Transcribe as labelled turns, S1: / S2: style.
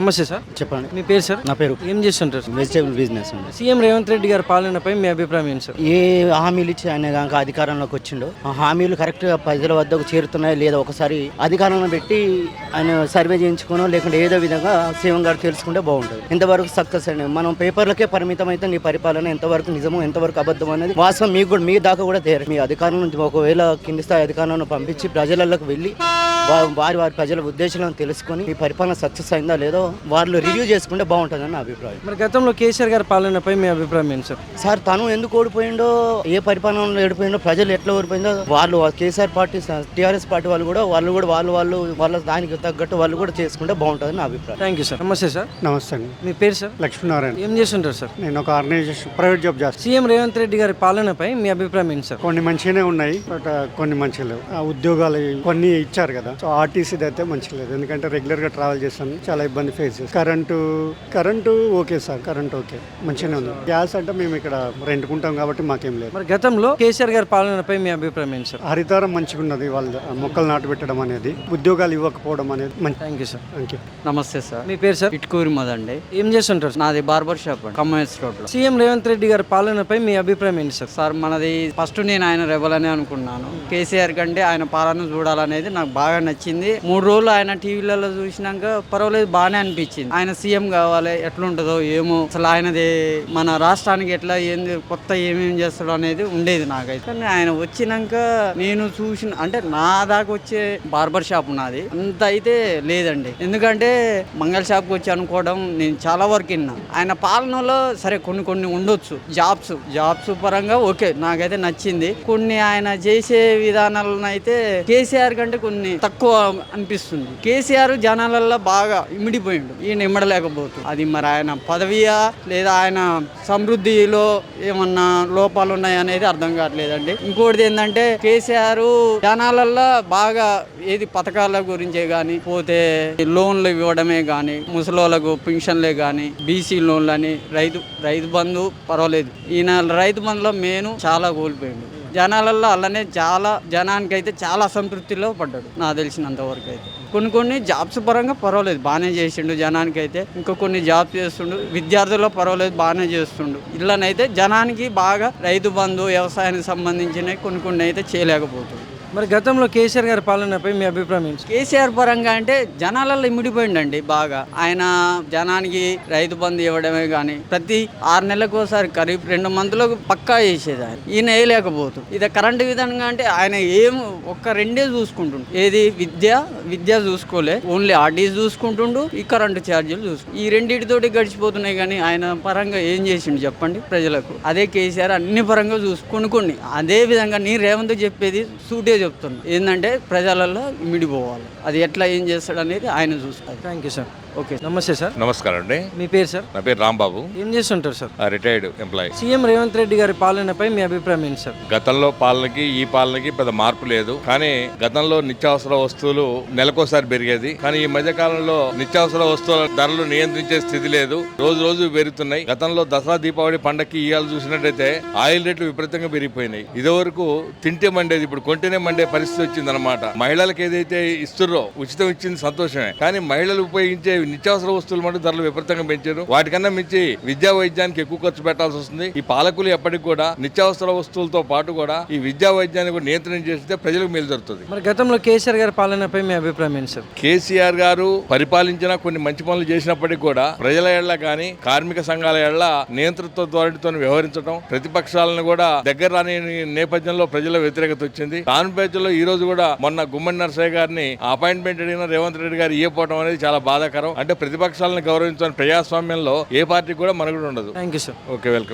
S1: నమస్తే సార్,
S2: చెప్పండి.
S1: మీ పేరు సార్?
S2: నా పేరు
S1: ఏం చేస్తుంటారు?
S2: వెజిటేబుల్ బిజినెస్ అండి.
S1: సీఎం రేవంత్ రెడ్డి గారి పాలనపై మీ అభిప్రాయం ఏంటి సార్?
S2: ఏ హామీలు ఇచ్చి ఆయన కనుక అధికారంలోకి వచ్చిండో ఆ హామీలు కరెక్ట్గా ప్రజల వద్దకు చేరుతున్నాయి లేదా ఒకసారి అధికారంలో పెట్టి ఆయన సర్వే చేయించుకోనో లేకుంటే ఏదో విధంగా సీఎం గారు తెలుసుకుంటే బాగుంటుంది. ఎంతవరకు సక్సెస్ అండి, మనం పేపర్లకే పరిమితం అయితే నీ పరిపాలన ఎంతవరకు నిజమో ఎంతవరకు అబద్ధం అనేది వాస్తవం మీకు కూడా మీ దాకా కూడా తేరు. మీ అధికారం నుంచి ఒకవేళ కింది స్థాయి అధికారులను పంపించి ప్రజలకు వెళ్ళి వారి ప్రజల ఉద్దేశాలను తెలుసుకొని ఈ పరిపాలన సక్సెస్ అయిందా లేదో వాళ్ళు రివ్యూ చేసుకుంటే బాగుంటుందని నా అభిప్రాయం.
S1: మరి గతంలో కేసీఆర్ గారి పాలనపై మీ అభిప్రాయం ఏంటి సార్?
S2: సార్ తను ఎందుకు ఓడిపోయిండో, ఏ పరిపాలనలో ఓడిపోయిండో, ప్రజలు ఎట్లా ఓడిపోయిందో వాళ్ళు కేసీఆర్ పార్టీ టీఆర్ఎస్ పార్టీ వాళ్ళు వాళ్ళ దానికి తగ్గట్టు వాళ్ళు కూడా చేసుకుంటే బాగుంటుందని నా అభిప్రాయం.
S1: Thank you sir. నమస్తే సార్.
S3: నమస్తే అండి.
S1: మీ పేరు సార్?
S3: లక్ష్మీనారాయణ.
S1: ఏం చేస్తుంటారు సార్?
S3: నేను ఒక ఆర్గనైజేషన్ ప్రైవేట్ జాబ్ చేస్తాను.
S1: సీఎం రేవంత్ రెడ్డి గారి పాలనపై మీ అభిప్రాయం ఏంటి సార్?
S3: కొన్ని మంచిగానే ఉన్నాయి, బట్ కొన్ని మంచిగా లేవు. ఆ ఉద్యోగాలు కొన్ని ఇచ్చారు కదా, సో ఆర్టీసీ అయితే మంచిగా లేదు. ఎందుకంటే రెగ్యులర్ గా ట్రావెల్ చేస్తాను, చాలా ఇబ్బంది ఫేస్ చేస్తాను. Current okay sir, current okay మంచిగానే ఉంది. గ్యాస్ అంటే మేము ఇక్కడ రెంట్కుంటాం కాబట్టి మాకేం లేదు.
S1: మరి గతంలో కేసీఆర్ గారి పాలనపై మీ అభిప్రాయం ఏంటి సార్?
S3: హరితారం మంచిగా ఉన్నది, వాళ్ళ మొక్కలు నాటు పెట్టడం అనేది, ఉద్యోగాలు ఇవ్వకపోవడం అనేది మంచి.
S1: Thank you sir.
S3: Thank you.
S4: నమస్తే సార్.
S1: మీ పేరు సార్?
S4: ఇటుకూరి మదండి.
S1: ఏం చేస్తుంటారు?
S4: నాది బార్బర్ షాప్ అండి, ఖమ్మం రోడ్ లో.
S1: సీఎం రేవంత్ రెడ్డి గారి పాలనపై మీ అభిప్రాయం ఏంటి సార్?
S4: సార్ మనది ఫస్ట్ నేను ఆయన రెబల్ అనే అనుకున్నాను. కేసీఆర్ కంటే ఆయన పాలన చూడాలనేది నాకు బాగా నచ్చింది. 3 రోజులు ఆయన టీవీలలో చూసినాక పర్వాలేదు, బాగానే అనిపించింది. ఆయన సీఎం కావాలి, ఎట్లుంటుందో ఏమో, అసలు ఆయనది మన రాష్ట్రానికి ఎట్లా ఏంది కొత్త ఏమేమి చేస్తాడో అనేది ఉండేది నాకైతే. కానీ ఆయన వచ్చినాక నేను చూసిన అంటే నా దాకా వచ్చే బార్బర్ షాప్ నాది అంత అయితే లేదండి. ఎందుకంటే మంగళ షాప్కి వచ్చి అనుకోవడం నేను చాలా వరకు విన్నా. ఆయన పాలనలో సరే కొన్ని ఉండొచ్చు, జాబ్స్ పరంగా ఓకే, నాకైతే నచ్చింది. కొన్ని ఆయన చేసే విధానాలను అయితే కేసీఆర్ కంటే కొన్ని తక్కువ అనిపిస్తుంది. కేసీఆర్ జనాలల్లో బాగా ఇమిడిపోయిండు, ఈయన ఇమ్మడలేకపోతుంది. అది మరి ఆయన పదవియా లేదా ఆయన సమృద్ధిలో ఏమన్నా లోపాలు ఉన్నాయా అనేది అర్థం కావట్లేదండి. ఇంకోటిది ఏంటంటే కేసీఆర్ జనాలల్లో బాగా ఏది పథకాల గురించే కానీ, పోతే లోన్లు ఇవ్వడమే కానీ, ముసలోళ్ళకు పెన్షన్లే కానీ, బీసీ లోన్లు అని, రైతు బంధు పర్వాలేదు. ఈయన రైతు బంధులో మెయిన్ చాలా కోల్పోయిండు. జనాలల్లో అలానే జనానికైతే చాలా అసంతృప్తిలో పడ్డాడు నాకు తెలిసినంత వరకు అయితే. కొన్ని జాబ్స్ పరంగా పర్వాలేదు, బాగానే చేసిండు జనానికి అయితే. ఇంకా కొన్ని జాబ్స్ చేస్తుండు, విద్యార్థుల్లో పర్వాలేదు, బాగానే చేస్తుండు. ఇళ్ళనైతే జనానికి బాగా రైతు బంధు, వ్యవసాయానికి సంబంధించినవి కొన్ని అయితే చేయలేకపోతుంది.
S1: మరి గతంలో కేసీఆర్ గారి పాలనపై మీ అభిప్రాయం ఏంటి?
S4: కేసీఆర్ పరంగా అంటే జనాలలో ఇమిడిపోయిండండి బాగా. ఆయన జనానికి రైతు బంధు ఇవ్వడమే కానీ, ప్రతి 6 నెలలకు ఒకసారి ఖరీఫ్ 2 మంత్లకు పక్కా చేసేది ఆయన. ఈయన వేయలేకపోతుంది. ఇది కరెంటు విధంగా అంటే ఆయన ఒక్క 2 చూసుకుంటుండు. ఏది విద్య చూసుకోలే, ఓన్లీ ఆర్టీసీ చూసుకుంటుండు, ఈ కరెంటు ఛార్జీలు చూసుకుంటు. ఈ రెండింటితోటి గడిచిపోతున్నాయి. కానీ ఆయన పరంగా ఏం చేసిండు చెప్పండి ప్రజలకు? అదే కేసీఆర్ అన్ని పరంగా కొన్ని అదే విధంగా నేను రేవంత్ చెప్పేది సూటే చెప్తున్నా, ఏంటంటే ప్రజలలో ఇమిడిపోవాలి. అది ఎట్లా ఏం చేస్తాడు అనేది ఆయన చూస్తారు.
S1: Thank you sir. ఓకే, నమస్తే సార్.
S5: నమస్కారం అండి.
S1: మీ పేరు సార్?
S5: నా పేరు రాంబాబు.
S1: ఏం చేస్తుంటారు sir?
S5: Retired employee.
S1: CM Revanth Reddy గారి పాలనపై మీ అభిప్రాయం ఏంటి సార్?
S5: గతంలో పాలనకి ఈ పాలనకి పెద్ద మార్పు లేదు. కానీ గతంలో నిత్యావసర వస్తువులు నెలకోసారి పెరిగేది. కానీ ఈ మధ్య కాలంలో నిత్యావసర వస్తువుల ధరలు నియంత్రించే స్థితి లేదు, రోజు పెరుగుతున్నాయి. గతంలో దసరా దీపావళి పండగకి ఇవాళ చూసినట్టయితే ఆయిల్ రేట్లు విపరీతంగా పెరిగిపోయినాయి. ఇదివరకు తింటే మండేది, ఇప్పుడు కొంటేనే మండే పరిస్థితి వచ్చింది అనమాట. మహిళలకు ఏదైతే ఇస్తుర్రో ఉచితం ఇచ్చింది సంతోషమే, కానీ మహిళలు ఉపయోగించే నిత్యావసర వస్తువులు మటు ధరలు విపరీతంగా పెంచారు. వాటికన్నా మించి విద్యా వైద్యానికి ఎక్కువ ఖర్చు పెట్టాల్సి వస్తుంది. ఈ పాలకులు ఎప్పటికి కూడా నిత్యావసర వస్తువులతో పాటు కూడా ఈ విద్యా వైద్యాన్ని కూడా నియంత్రణ చేస్తే ప్రజలకు మేలు జరుగుతుంది.
S1: మరి గతంలో కేసీఆర్ గారి పాలనపై మీ అభిప్రాయం ఏంటి సార్?
S5: కేసీఆర్ గారు పరిపాలించిన కొన్ని మంచి పనులు చేసినప్పటికీ కూడా ప్రజల ఏళ్ల కానీ కార్మిక సంఘాల ఏళ్ల నియంతృత్వ ధోరణితో వ్యవహరించడం, ప్రతిపక్షాలను కూడా దగ్గర రాని నేపథ్యంలో ప్రజల వ్యతిరేకత వచ్చింది. కాన్పేజీలో ఈ రోజు కూడా మొన్న గుమ్మడి నరసయ్య గారిని అపాయింట్మెంట్ అడిగిన రేవంత్ రెడ్డి గారు ఇవ్వకపోవడం అనేది చాలా బాధాకరం. అంటే ప్రతిపక్షాలను గౌరవించని ప్రజాస్వామ్యంలో ఏ పార్టీ కూడా మనుగడ ఉండదు.
S1: Thank you sir.
S5: Okay, welcome.